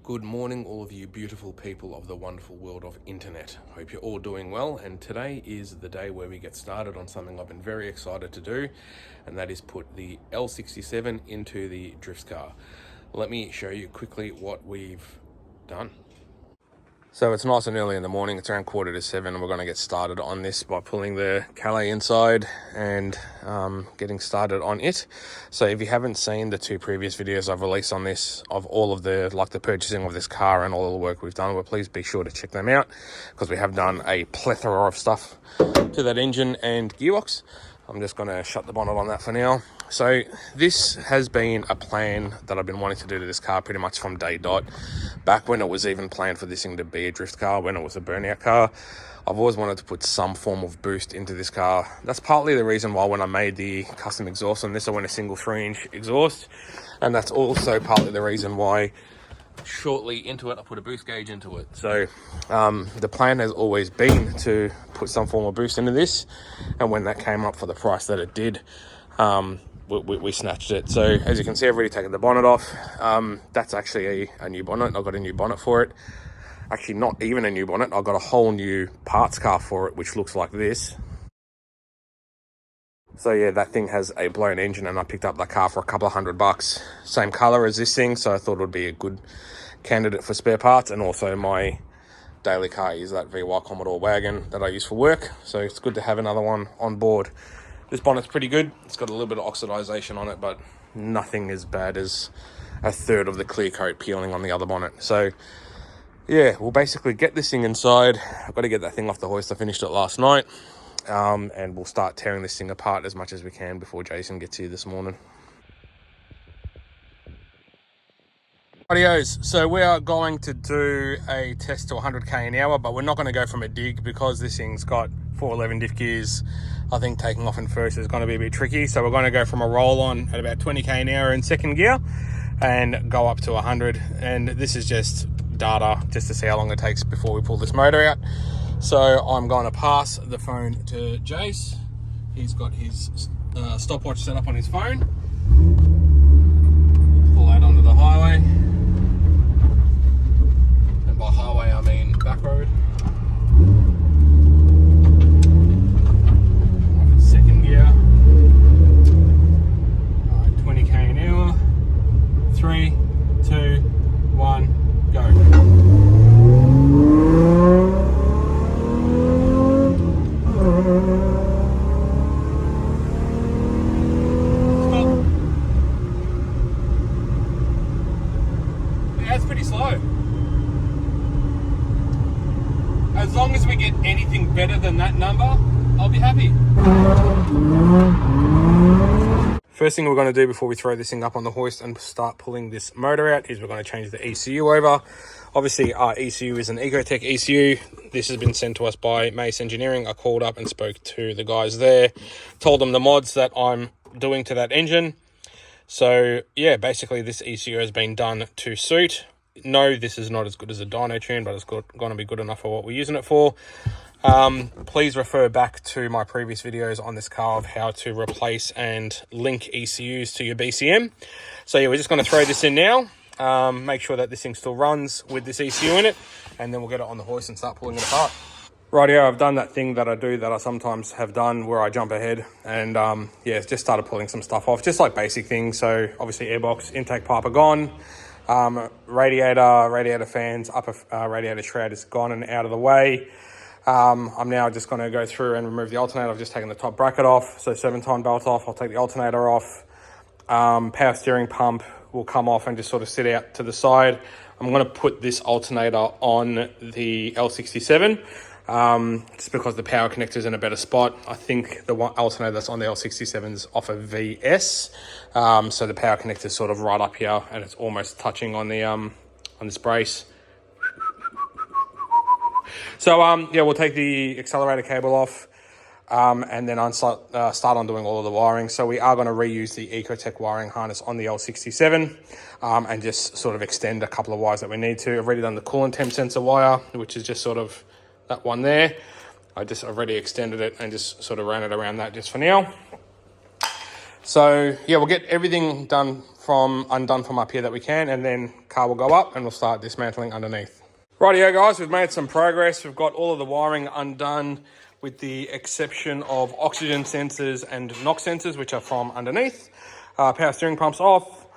Good morning, all of you beautiful people of the wonderful world of internet. Hope you're all doing well, and today is the day where we get started on something I've been very excited to do, and that is put the L67 into the drifts car. Let me show you quickly what we've done. So it's nice and early in the morning, it's around 6:45, and we're going to get started on this by pulling the Calais inside and getting started on it. So if you haven't seen the two previous videos I've released on this, of all of the, like the purchasing of this car and all the work we've done, well, please be sure to check them out, because we have done a plethora of stuff to that engine and gearbox. I'm just going to shut the bonnet on that for now. So this has been a plan that I've been wanting to do to this car pretty much from day dot. Back when it was even planned for this thing to be a drift car, when it was a burnout car, I've always wanted to put some form of boost into this car. That's partly the reason why when I made the custom exhaust on this, I went a single 3-inch exhaust. And that's also partly the reason why shortly into it I put a boost gauge into it. So the plan has always been to put some form of boost into this, and when that came up for the price that it did, we snatched it. So as you can see, I've already taken the bonnet off. That's actually a new bonnet. I got a new bonnet for it. Actually, not even a new bonnet, I got a whole new parts car for it, which looks like this. So yeah, that thing has a blown engine, and I picked up that car for a couple of $100. Same color as this thing, so I thought it would be a good candidate for spare parts. And also my daily car is that VY Commodore wagon that I use for work, so it's good to have another one on board. This bonnet's pretty good. It's got a little bit of oxidization on it, but nothing as bad as a third of the clear coat peeling on the other bonnet. So yeah, we'll basically get this thing inside. I've got to get that thing off the hoist. I finished it last night. And we'll start tearing this thing apart as much as we can before Jason gets here this morning. Adios. So we are going to do a test to 100k an hour, but we're not going to go from a dig because this thing's got 411 diff gears. I think taking off in first is going to be a bit tricky. So we're going to go from a roll on at about 20k an hour in second gear and go up to 100. And this is just data just to see how long it takes before we pull this motor out. So I'm going to pass the phone to Jace. He's got his stopwatch set up on his phone. Pull out onto the highway. And by highway I mean back road. Second gear. Alright, 20k an hour. 3, 2, 1, go. As long as we get anything better than that number, I'll be happy. First thing we're going to do before we throw this thing up on the hoist and start pulling this motor out is we're going to change the ECU over. Obviously our ECU is an Ecotech ECU. This has been sent to us by Mace Engineering. I called up and spoke to the guys there, told them the mods that I'm doing to that engine. So yeah, basically this ECU has been done to suit. No, this is not as good as a dyno tune, but it's going to be good enough for what we're using it for. Please refer back to my previous videos on this car of how to replace and link ECUs to your BCM. So yeah, we're just going to throw this in now. Make sure that this thing still runs with this ECU in it, and then we'll get it on the hoist and start pulling it apart. Rightio, I've done that thing that I do that I sometimes have done where I jump ahead and yeah, just started pulling some stuff off, just like basic things. So obviously airbox, intake pipe are gone. Radiator fans, upper radiator shroud is gone and out of the way. I'm now just going to go through and remove the alternator. I've just taken the top bracket off, so 7-ton belt off. I'll take the alternator off. Power steering pump will come off and just sort of sit out to the side. I'm going to put this alternator on the L67 just because the power connector is in a better spot. I think the one alternator that's on the L67 is off of VS, so the power connector is sort of right up here and it's almost touching on the on this brace. So yeah, we'll take the accelerator cable off and then start on doing all of the wiring. So we are going to reuse the Ecotech wiring harness on the L67 and just sort of extend a couple of wires that we need to. I've already done the coolant temp sensor wire, which is just sort of that one there. I've already extended it and just sort of ran it around that just for now. So yeah, we'll get everything undone from up here that we can, and then car will go up and we'll start dismantling underneath. Rightio guys, we've made some progress. We've got all of the wiring undone with the exception of oxygen sensors and NOx sensors, which are from underneath. Power steering pump's off.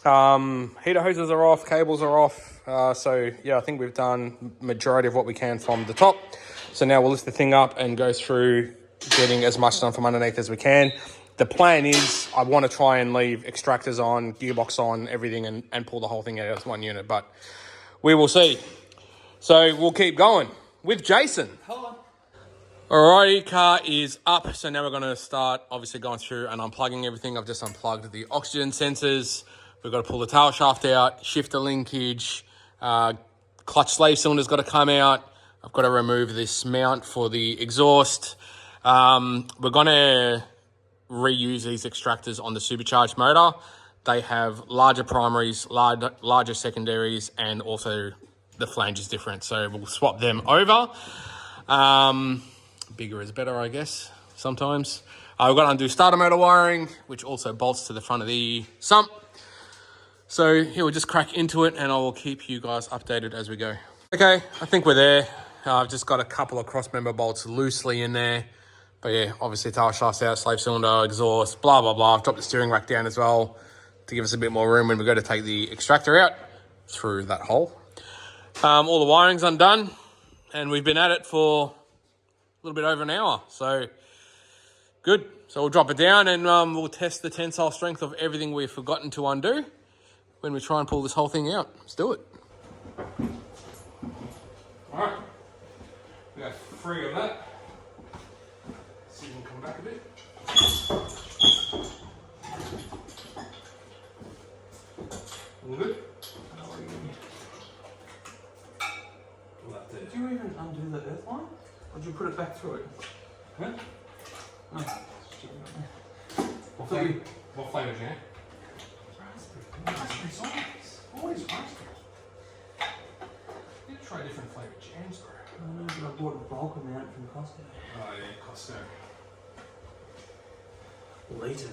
Heater hoses are off, cables are off. So yeah, I think we've done majority of what we can from the top. So now we'll lift the thing up and go through getting as much done from underneath as we can. The plan is I want to try and leave extractors on, gearbox on, everything, and pull the whole thing out as one unit, but we will see. So we'll keep going with Jason. Hello. Alrighty, car is up. So now we're going to start obviously going through and unplugging everything. I've just unplugged the oxygen sensors. We've got to pull the tail shaft out, shifter linkage, clutch slave cylinder's got to come out. I've got to remove this mount for the exhaust. We're going to reuse these extractors on the supercharged motor. They have larger primaries, larger secondaries, and also the flange is different. So we'll swap them over. Bigger is better, I guess, sometimes. We've got to undo starter motor wiring, which also bolts to the front of the sump. So here we'll just crack into it and I will keep you guys updated as we go. Okay, I think we're there. I've just got a couple of cross member bolts loosely in there. But yeah, obviously tail shaft's out, slave cylinder, exhaust, blah, blah, blah. I've dropped the steering rack down as well to give us a bit more room when we go to take the extractor out through that hole. All the wiring's undone and we've been at it for a little bit over an hour. So good. So we'll drop it down and we'll test the tensile strength of everything we've forgotten to undo when we try and pull this whole thing out. Let's do it. All right. We got 3 of that. See if we can come back a bit. All good? Did you even undo the earth line? Or did you put it back through it? Huh? Oh. What flavour, Jan? Raspberry sauce. Always raspberry. You try different flavoured jams, bro. I know, but I bought a bulk amount from Costco. Oh yeah, Cassar. Liters.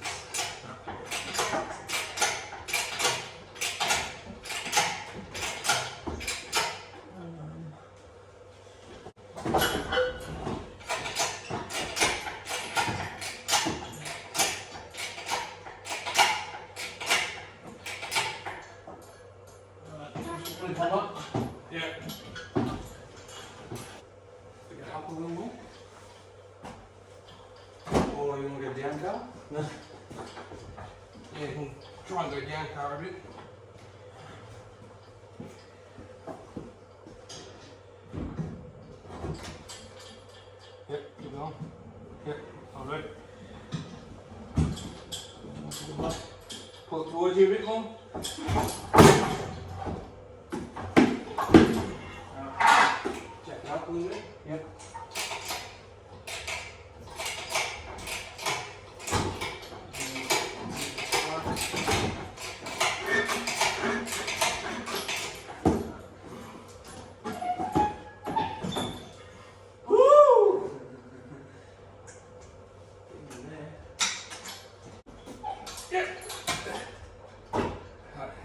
Yeah. Pick it up a little more. Or you want to go down, Carl? No. Yeah, you can try and go down car a bit. Yep, keep going. Yep, I'll do it. Pull it towards you a bit more. Jack it up a little bit. Yep.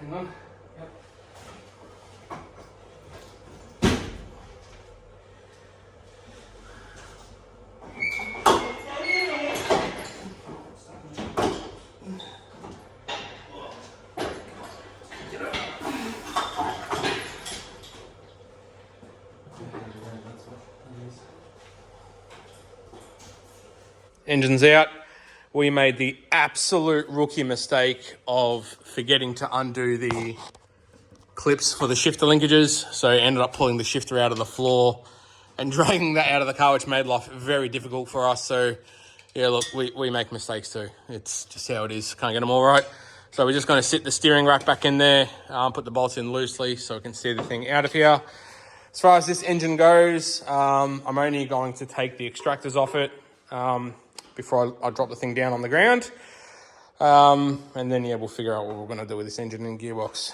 Hang on. Yep. Engine's out. We made the absolute rookie mistake of forgetting to undo the clips for the shifter linkages. So I ended up pulling the shifter out of the floor and dragging that out of the car, which made life very difficult for us. So yeah, look, we make mistakes too. It's just how it is. Can't get them all right. So we're just going to sit the steering rack back in there, put the bolts in loosely so we can see the thing out of here. As far as this engine goes, I'm only going to take the extractors off it before I drop the thing down on the ground. And then, yeah, we'll figure out what we're going to do with this engine and gearbox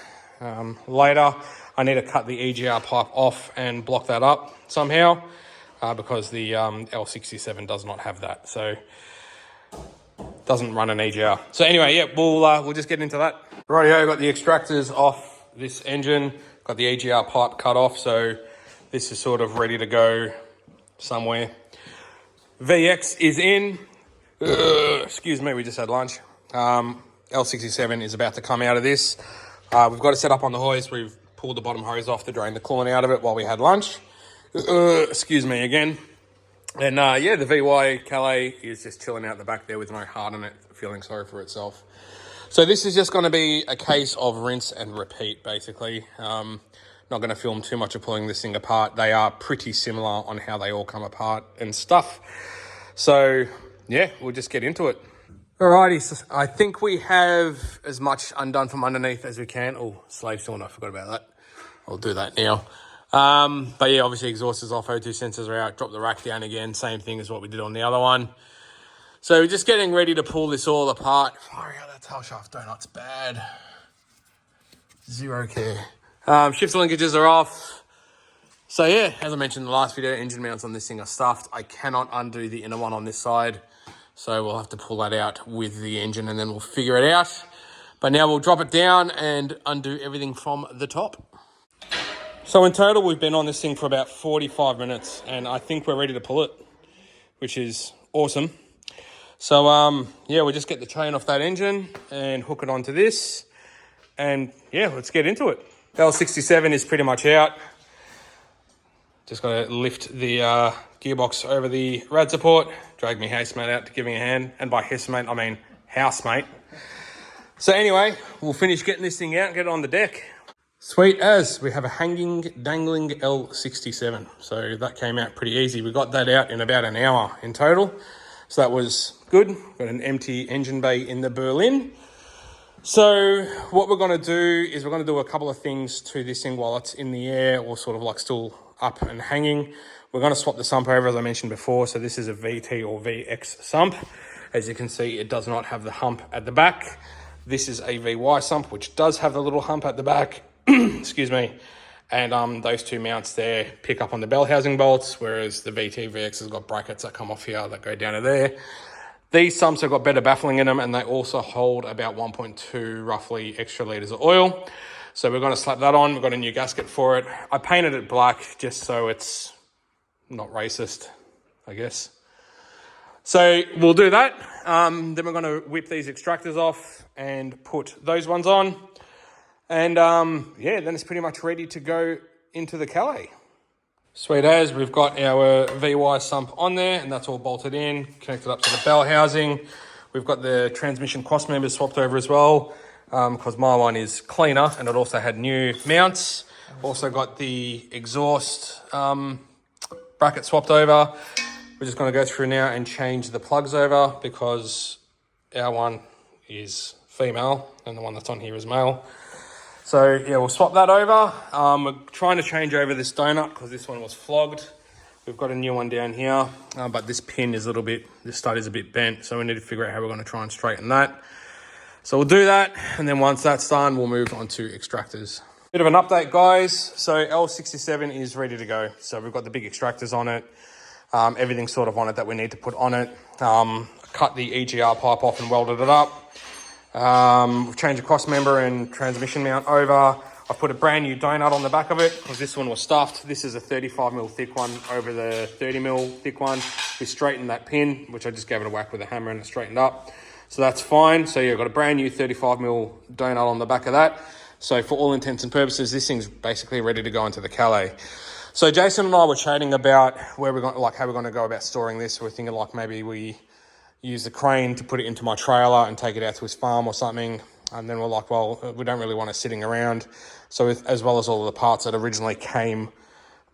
later. I need to cut the EGR pipe off and block that up somehow because the L67 does not have that. So, doesn't run an EGR. So anyway, yeah, we'll just get into that. Rightio, got the extractors off this engine. Got the EGR pipe cut off. So this is sort of ready to go somewhere. VX is in. Excuse me, we just had lunch. L67 is about to come out of this. We've got it set up on the hoist. We've pulled the bottom hose off to drain the coolant out of it while we had lunch. Excuse me again. And yeah, the VY Calais is just chilling out the back there with no heart in it, feeling sorry for itself. So this is just going to be a case of rinse and repeat, basically. Not going to film too much of pulling this thing apart. They are pretty similar on how they all come apart and stuff. So yeah, we'll just get into it. Alrighty, so I think we have as much undone from underneath as we can. Oh, slave cylinder, I forgot about that. I'll do that now. But yeah, obviously exhaust is off, O2 sensors are out, drop the rack down again, same thing as what we did on the other one. So we're just getting ready to pull this all apart. Fire out that tail shaft donut's bad. Zero care. Shifter linkages are off. So yeah, as I mentioned in the last video, engine mounts on this thing are stuffed. I cannot undo the inner one on this side. So we'll have to pull that out with the engine and then we'll figure it out. But now we'll drop it down and undo everything from the top. So in total, we've been on this thing for about 45 minutes and I think we're ready to pull it, which is awesome. So yeah, we'll just get the chain off that engine and hook it onto this. And yeah, let's get into it. L67 is pretty much out. Just got to lift the gearbox over the rad support, drag my housemate out to give me a hand. And by housemate, I mean housemate. So anyway, we'll finish getting this thing out and get it on the deck. Sweet as, we have a hanging, dangling L67. So that came out pretty easy. We got that out in about an hour in total. So that was good. Got an empty engine bay in the Berlin. So what we're going to do is we're going to do a couple of things to this thing while it's in the air or sort of like still up and hanging. We're going to swap the sump over, as I mentioned before. So this is a VT or VX sump. As you can see, it does not have the hump at the back. This is a VY sump, which does have the little hump at the back. Excuse me. And those two mounts there pick up on the bell housing bolts, whereas the VT VX has got brackets that come off here that go down to there. These sumps have got better baffling in them, and they also hold about 1.2 roughly extra litres of oil. So we're going to slap that on. We've got a new gasket for it. I painted it black just so it's not racist, I guess. So we'll do that. Then we're going to whip these extractors off and put those ones on. And yeah, then it's pretty much ready to go into the Calais. Sweet as, we've got our VY sump on there and that's all bolted in, connected up to the bell housing. We've got the transmission cross members swapped over as well because my one is cleaner and it also had new mounts. Also got the exhaust bracket swapped over. We're just going to go through now and change the plugs over because our one is female and the one that's on here is male. So yeah, we'll swap that over. We're trying to change over this donut because this one was flogged. We've got a new one down here, but this pin is this stud is a bit bent. So we need to figure out how we're going to try and straighten that. So we'll do that. And then once that's done, we'll move on to extractors. Bit of an update, guys. So L67 is ready to go. So we've got the big extractors on it. Everything sort of on it that we need to put on it. Cut the EGR pipe off and welded it up. We've changed the cross member and transmission mount over. I've put a brand new donut on the back of it because this one was stuffed. This is a 35mm thick one over the 30mm thick one. We straightened that pin, which I just gave it a whack with a hammer and it straightened up. So that's fine. So yeah, I've got a brand new 35mm donut on the back of that. So for all intents and purposes, this thing's basically ready to go into the Calais. So Jason and I were chatting about where we're going, like how we're going to go about storing this. We're thinking like maybe we use the crane to put it into my trailer and take it out to his farm or something. And then we're like, well, we don't really want it sitting around. So as well as all of the parts that originally came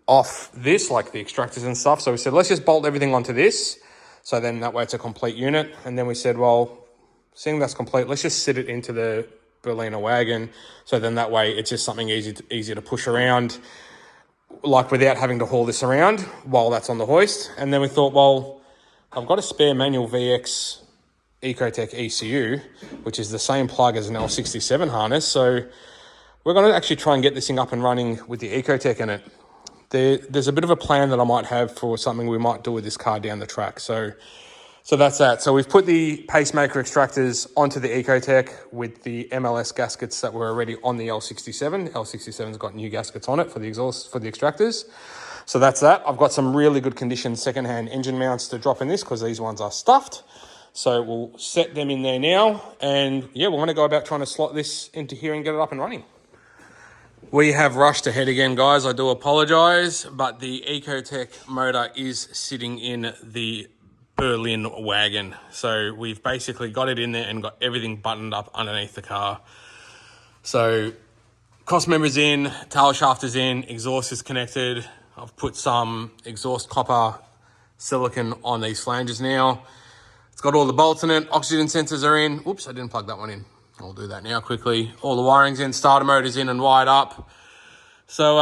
off this, like the extractors and stuff. So we said, let's just bolt everything onto this. So then that way it's a complete unit. And then we said, well, seeing that's complete, let's just sit it into the Berliner wagon. So then that way it's just something easy to push around. like without having to haul this around while that's on the hoist. And then we thought, well, I've got a spare manual VX Ecotech ECU, which is the same plug as an L67 harness. So we're going to actually try and get this thing up and running with the Ecotech in it. There's a bit of a plan that I might have for something we might do with this car down the track. So that's that. So we've put the pacemaker extractors onto the Ecotech with the MLS gaskets that were already on the L67. L67's got new gaskets on it for the exhaust, for the extractors. So that's that. I've got some really good condition secondhand engine mounts to drop in this because these ones are stuffed. So we'll set them in there now. And yeah, we're going to go about trying to slot this into here and get it up and running. We have rushed ahead again, guys. I do apologise, but the Ecotech motor is sitting in the Berlin wagon. So we've basically got it in there and got everything buttoned up underneath the car. So cross member's in, tail shaft is in, exhaust is connected. I've put some exhaust copper silicon on these flanges now. It's got all the bolts in it. Oxygen sensors are in. Oops, I didn't plug that one in. I'll do that now quickly. All the wiring's in, starter motor's in and wired up. So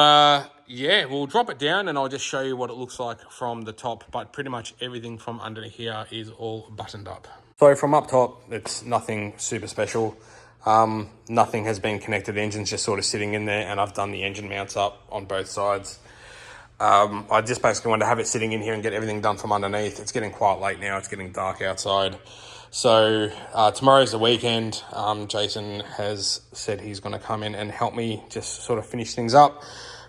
yeah, we'll drop it down and I'll just show you what it looks like from the top, but pretty much everything from under here is all buttoned up. So from up top, it's nothing super special. Nothing has been connected. The engine's just sort of sitting in there and I've done the engine mounts up on both sides. I just basically wanted to have it sitting in here and get everything done from underneath. It's getting quite late now. It's getting dark outside. So tomorrow's the weekend. Jason has said he's going to come in and help me just sort of finish things up.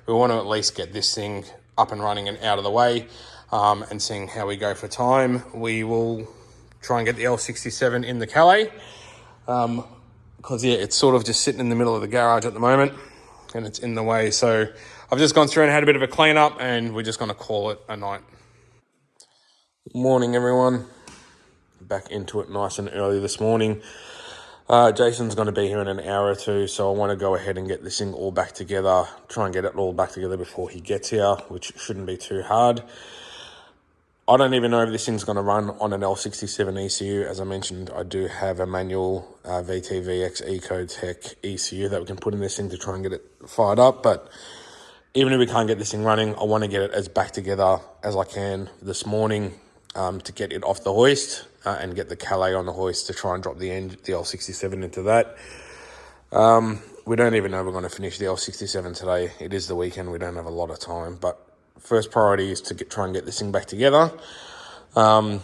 We want to at least get this thing up and running and out of the way, and seeing how we go for time. We will try and get the L67 in the Calais, because yeah, it's sort of just sitting in the middle of the garage at the moment and it's in the way. So I've just gone through and had a bit of a clean up and we're just going to call it a night. Morning, everyone. Back into it nice and early this morning. Jason's going to be here in an hour or two, so I want to go ahead and get this thing all back together, try and get it all back together before he gets here, which shouldn't be too hard. I don't even know if this thing's going to run on an L67 ECU. As I mentioned, I do have a manual VTVX Ecotech ECU that we can put in this thing to try and get it fired up, but even if we can't get this thing running, I want to get it as back together as I can this morning, to get it off the hoist and get the Calais on the hoist to try and drop the L67 into that. We don't even know we're going to finish the L67 today. It is the weekend. We don't have a lot of time, but first priority is to try and get this thing back together. I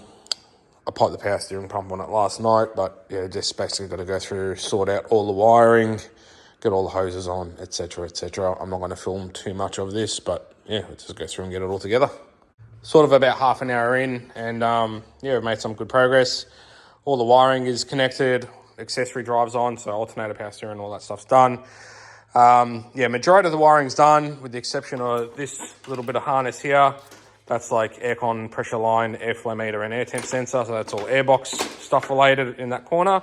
popped the power steering pump on it last night, but yeah, just basically got to go through, sort out all the wiring, get all the hoses on, etc., etc. I'm not going to film too much of this, but yeah, let's just go through and get it all together. Sort of about half an hour in, and yeah, we've made some good progress. All the wiring is connected, accessory drives on, so alternator, power steering, all that stuff's done. Yeah, majority of the wiring's done, with the exception of this little bit of harness here. That's like aircon pressure line, airflow meter, and air temp sensor, so that's all airbox stuff related in that corner.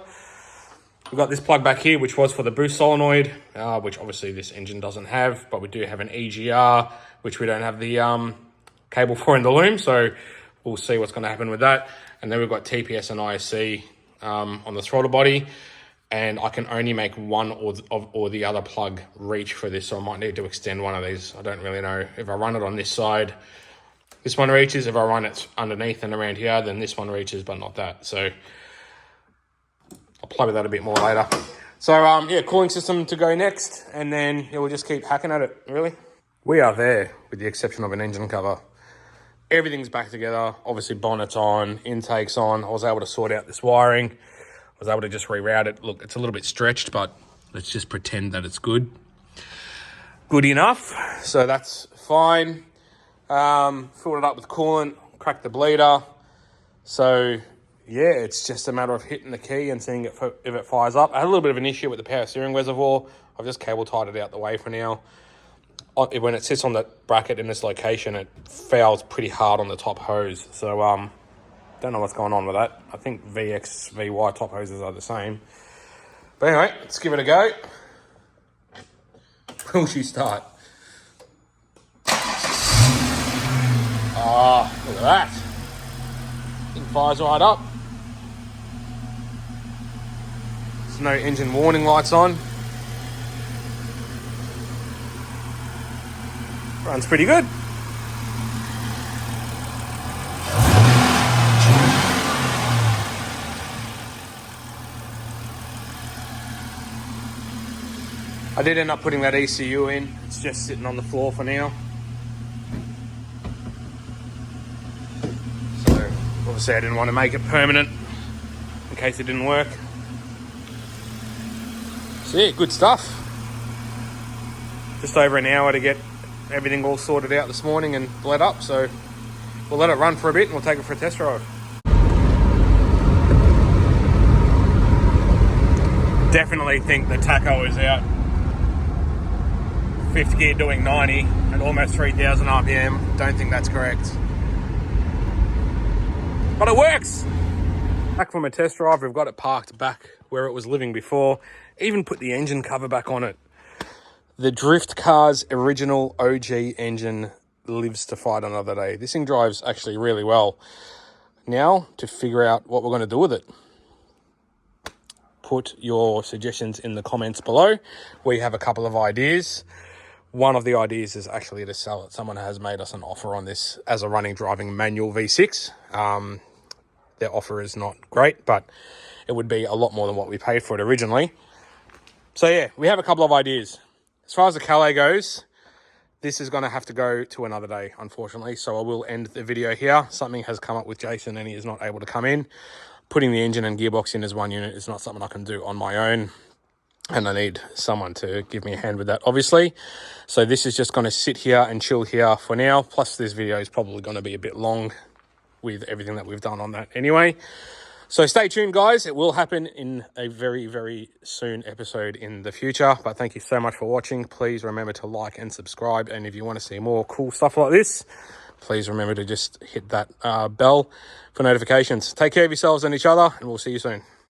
We've got this plug back here, which was for the boost solenoid, which obviously this engine doesn't have, but we do have an EGR, which we don't have the cable for in the loom, so we'll see what's going to happen with that. And then we've got TPS and ISC on the throttle body, and I can only make one or the other plug reach for this, so I might need to extend one of these. I don't really know. If I run it on this side, this one reaches. If I run it underneath and around here, then this one reaches, but not that. So I'll play with that a bit more later. So yeah, cooling system to go next, and then yeah, we'll just keep hacking at it, really. We are there, with the exception of an engine cover. Everything's back together. Obviously, bonnet's on, intake's on. I was able to sort out this wiring. I was able to just reroute it. Look, it's a little bit stretched, but let's just pretend that it's good. Good enough. So that's fine. Filled it up with coolant, cracked the bleeder. So yeah, it's just a matter of hitting the key and seeing if it fires up. I had a little bit of an issue with the power steering reservoir. I've just cable tied it out the way for now. When it sits on the bracket in this location, it fouls pretty hard on the top hose. So don't know what's going on with that. I think VX, VY top hoses are the same. But anyway, let's give it a go. Will she start? Ah, look at that. It fires right up. There's no engine warning lights on. Runs pretty good. I did end up putting that ECU in. It's just sitting on the floor for now. So obviously I didn't want to make it permanent in case it didn't work. So yeah, good stuff. Just over an hour to get everything all sorted out this morning and bled up. So we'll let it run for a bit and we'll take it for a test drive. Definitely think the tacho is out. Fifth gear doing 90 at almost 3,000 RPM. Don't think that's correct. But it works! Back from a test drive, we've got it parked back where it was living before. Even put the engine cover back on it. The Drift Car's original OG engine lives to fight another day. This thing drives actually really well. Now, to figure out what we're going to do with it. Put your suggestions in the comments below. We have a couple of ideas. One of the ideas is actually to sell it. Someone has made us an offer on this as a running driving manual V6. Their offer is not great, but it would be a lot more than what we paid for it originally. So yeah, we have a couple of ideas. As far as the Calais goes, this is going to have to go to another day, unfortunately. So I will end the video here. Something has come up with Jason and he is not able to come in. Putting the engine and gearbox in as one unit is not something I can do on my own. And I need someone to give me a hand with that, obviously. So this is just going to sit here and chill here for now. Plus, this video is probably going to be a bit long with everything that we've done on that anyway. So stay tuned, guys. It will happen in a very, very soon episode in the future. But thank you so much for watching. Please remember to like and subscribe. And if you want to see more cool stuff like this, please remember to just hit that bell for notifications. Take care of yourselves and each other, and we'll see you soon.